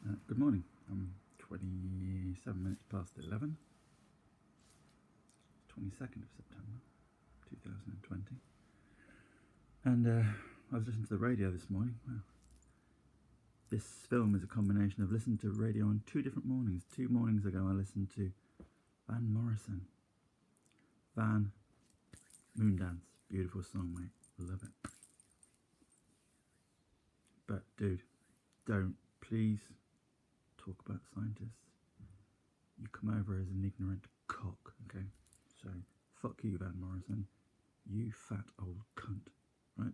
Good morning. 27 minutes past 11, 22nd of September 2020. And I was listening to the radio this morning. Wow. This film is a combination of listening to radio on two different mornings. 2 mornings ago I listened to Van Morrison. Van, Moondance. Beautiful song, mate. Love it. But dude, don't please talk about scientists. You come over as an ignorant cock, okay? So, fuck you, Van Morrison. You fat old cunt, right?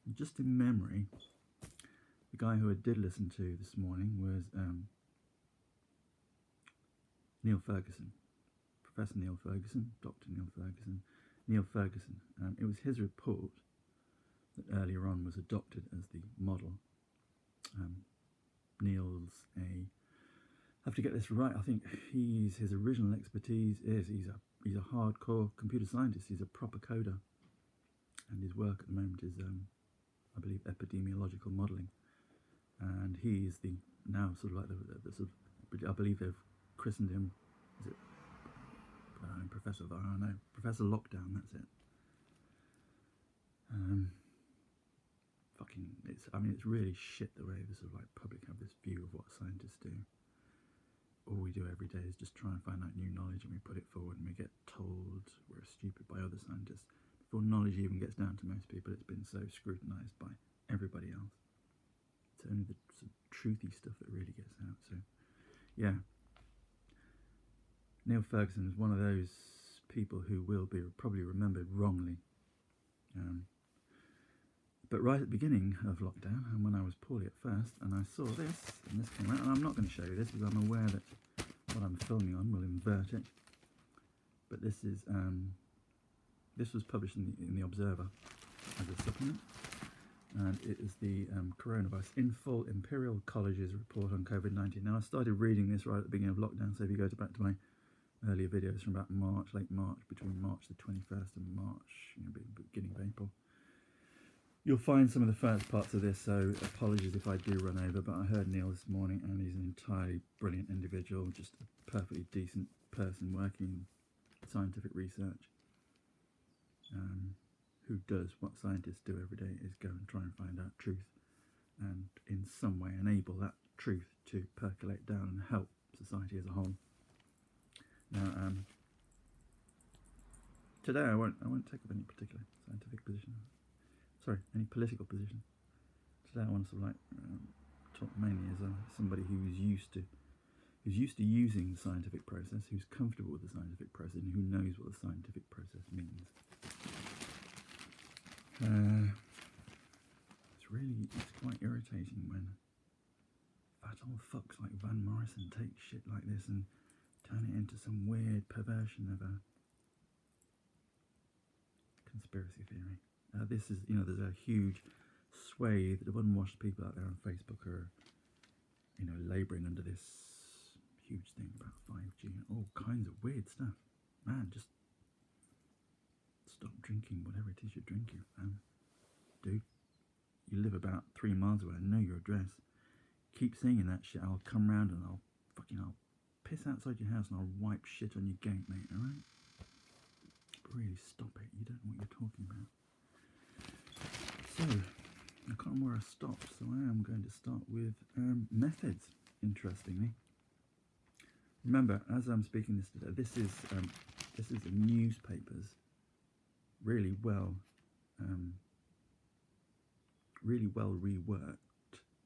And just in memory, the guy who I did listen to this morning was Neil Ferguson. Professor Neil Ferguson, Dr. Neil Ferguson. Neil Ferguson. It was his report that earlier on was adopted as the model. Neil's I have to get this right. I think his original expertise is he's a hardcore computer scientist. He's a proper coder, and his work at the moment is I believe epidemiological modelling. And he is the now sort of like the sort of, I believe they've christened him. Is it Professor? I don't know. Professor Lockdown. That's it. It's really shit the way the sort of like public have this view of what scientists do. All we do every day is just try and find out new knowledge, and we put it forward, and we get told we're stupid by other scientists. Before knowledge even gets down to most people, it's been so scrutinised by everybody else. It's only the sort of truthy stuff that really gets out. So, yeah. Neil Ferguson is one of those people who will be probably remembered wrongly. But right at the beginning of lockdown, and when I was poorly at first, and I saw this, and this came out, and I'm not going to show you this because I'm aware that what I'm filming on will invert it. But this was published in the Observer as a supplement, and it is the coronavirus in full Imperial College's report on COVID-19. Now I started reading this right at the beginning of lockdown, so if you go back to my earlier videos from about March, late March, between March the 21st and March, beginning of April, you'll find some of the first parts of this, so apologies if I do run over, but I heard Neil this morning, and he's an entirely brilliant individual, just a perfectly decent person working in scientific research, who does what scientists do every day, is go and try and find out truth, and in some way enable that truth to percolate down and help society as a whole. Now, today I won't take up any particular scientific position. Any political position. Today I want to sort of like talk mainly as somebody who's used to using the scientific process, who's comfortable with the scientific process, and who knows what the scientific process means. It's quite irritating when fat old fucks like Van Morrison take shit like this and turn it into some weird perversion of a conspiracy theory. This is, there's a huge swathe of unwashed people out there on Facebook who are, labouring under this huge thing about 5G and all kinds of weird stuff. Man, just stop drinking whatever it is you're drinking, man. Dude, you live about 3 miles away, I know your address. Keep saying that shit, I'll come round and I'll piss outside your house and I'll wipe shit on your gate, mate, alright? Really stop it, you don't know what you're talking about. So, I can't remember where I stopped, so I am going to start with methods, interestingly. Remember, as I'm speaking this today, this is a newspaper's really well reworked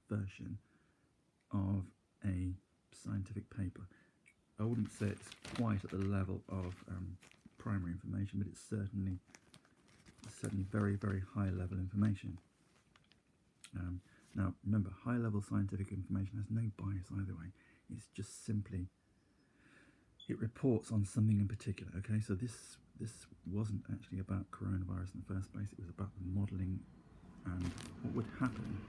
version of a scientific paper. I wouldn't say it's quite at the level of primary information, but it's certainly very, very high level information. Now remember, high level scientific information has no bias either way. It's just simply, it reports on something in particular. Okay, so this wasn't actually about coronavirus in the first place. It was about the modelling and what would happen.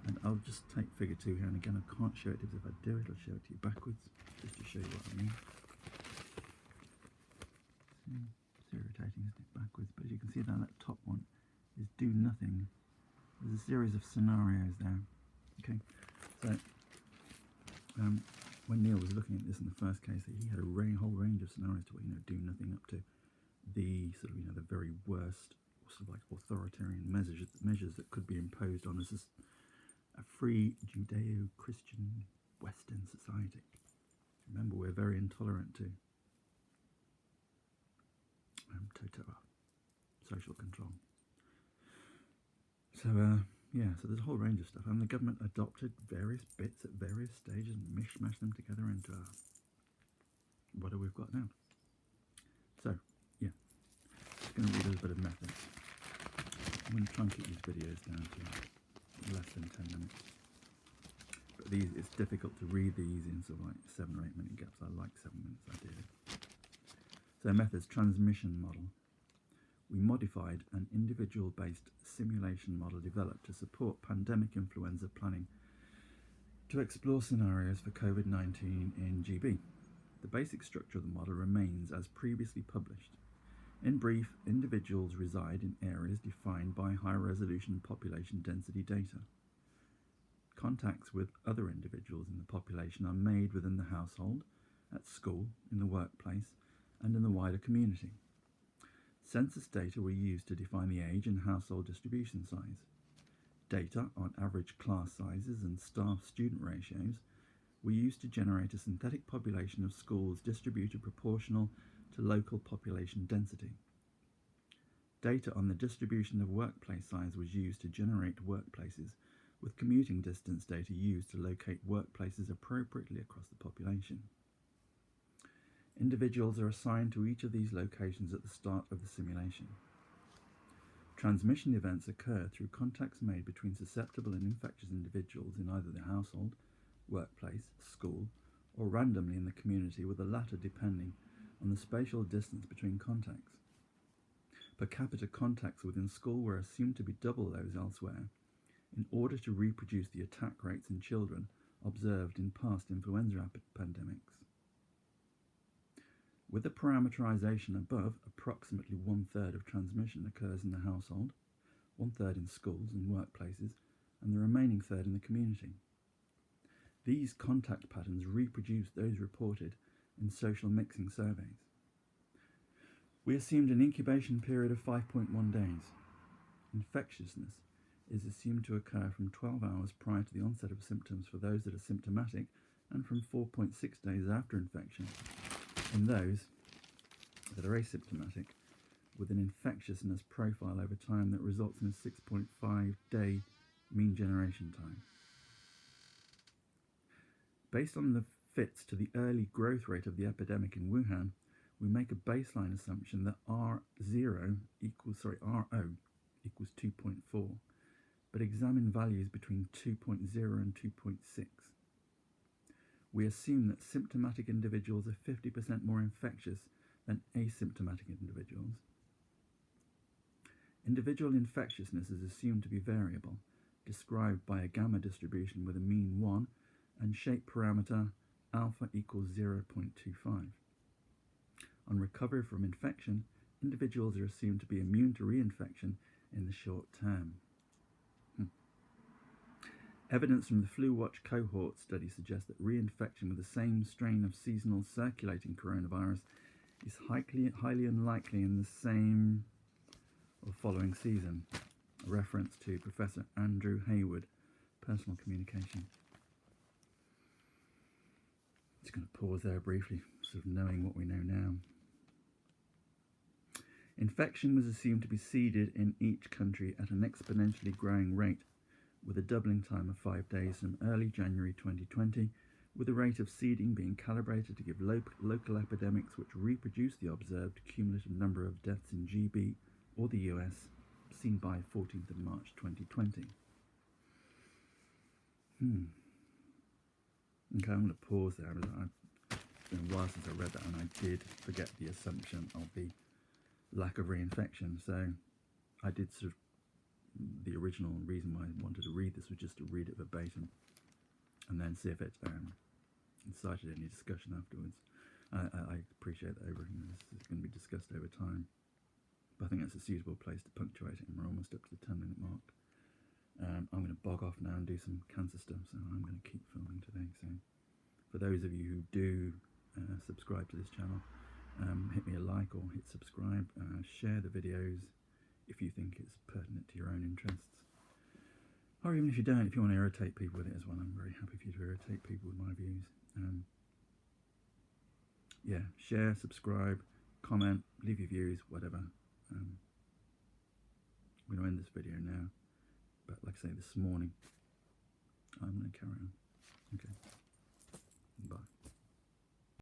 And I'll just take figure 2 here, and again I can't show it because if I do it, I'll show it to you backwards, just to show you what I mean. It's irritating, isn't it, backwards? But as you can see down that top one is do nothing. There's a series of scenarios there. Okay, so when Neil was looking at this in the first case, he had a whole range of scenarios to, do nothing up to the sort of, the very worst sort of like authoritarian measures that could be imposed on us as a free Judeo-Christian Western society. Remember, we're very intolerant to social control. So, so there's a whole range of stuff, and the government adopted various bits at various stages and mishmashed them together into what we've got now. So, just going to read a little bit of methods. I'm going to try and keep these videos down to less than 10 minutes. But it's difficult to read these in sort of like 7 or 8 minute gaps. I like 7 minutes ideally. So methods, transmission model. We modified an individual-based simulation model developed to support pandemic influenza planning to explore scenarios for COVID-19 in GB. The basic structure of the model remains as previously published. In brief, individuals reside in areas defined by high-resolution population density data. Contacts with other individuals in the population are made within the household, at school, in the workplace, and in the wider community. Census data were used to define the age and household distribution size. Data on average class sizes and staff-student ratios were used to generate a synthetic population of schools distributed proportional to local population density. Data on the distribution of workplace size was used to generate workplaces, with commuting distance data used to locate workplaces appropriately across the population. Individuals are assigned to each of these locations at the start of the simulation. Transmission events occur through contacts made between susceptible and infectious individuals in either the household, workplace, school, or randomly in the community, with the latter depending on the spatial distance between contacts. Per capita contacts within school were assumed to be double those elsewhere in order to reproduce the attack rates in children observed in past influenza pandemics. With the parameterization above, approximately 1/3 of transmission occurs in the household, 1/3 in schools and workplaces, and the remaining third in the community. These contact patterns reproduce those reported in social mixing surveys. We assumed an incubation period of 5.1 days. Infectiousness is assumed to occur from 12 hours prior to the onset of symptoms for those that are symptomatic, and from 4.6 days after infection in those that are asymptomatic, with an infectiousness profile over time that results in a 6.5-day mean generation time. Based on the fits to the early growth rate of the epidemic in Wuhan, we make a baseline assumption that RO equals 2.4, but examine values between 2.0 and 2.6. We assume that symptomatic individuals are 50% more infectious than asymptomatic individuals. Individual infectiousness is assumed to be variable, described by a gamma distribution with a mean 1 and shape parameter alpha equals 0.25. On recovery from infection, individuals are assumed to be immune to reinfection in the short term. Evidence from the Flu Watch cohort study suggests that reinfection with the same strain of seasonal circulating coronavirus is highly unlikely in the same or following season. A reference to Professor Andrew Hayward, Personal Communication. Just going to pause there briefly, sort of knowing what we know now. Infection was assumed to be seeded in each country at an exponentially growing rate, with a doubling time of 5 days from early January 2020, with the rate of seeding being calibrated to give local epidemics which reproduce the observed cumulative number of deaths in GB or the US, seen by 14th of March 2020. Okay, I'm going to pause there. It's been a while since I read that, and I did forget the assumption of the lack of reinfection, so I did sort of, the original reason why I wanted to read this was just to read it verbatim and then see if it incited any discussion afterwards. I appreciate that everything is going to be discussed over time, but I think that's a suitable place to punctuate it, and we're almost up to the 10-minute mark. I'm going to bog off now and do some cancer stuff, so I'm going to keep filming today, so For those of you who do subscribe to this channel, hit me a like or hit subscribe. Share the videos if you think it's pertinent to your own interests. Or even if you don't, if you want to irritate people with it as well, I'm very happy for you to irritate people with my views. Yeah, share, subscribe, comment, leave your views, whatever. I'm going to end this video now, but like I say, this morning, I'm going to carry on. Okay, bye.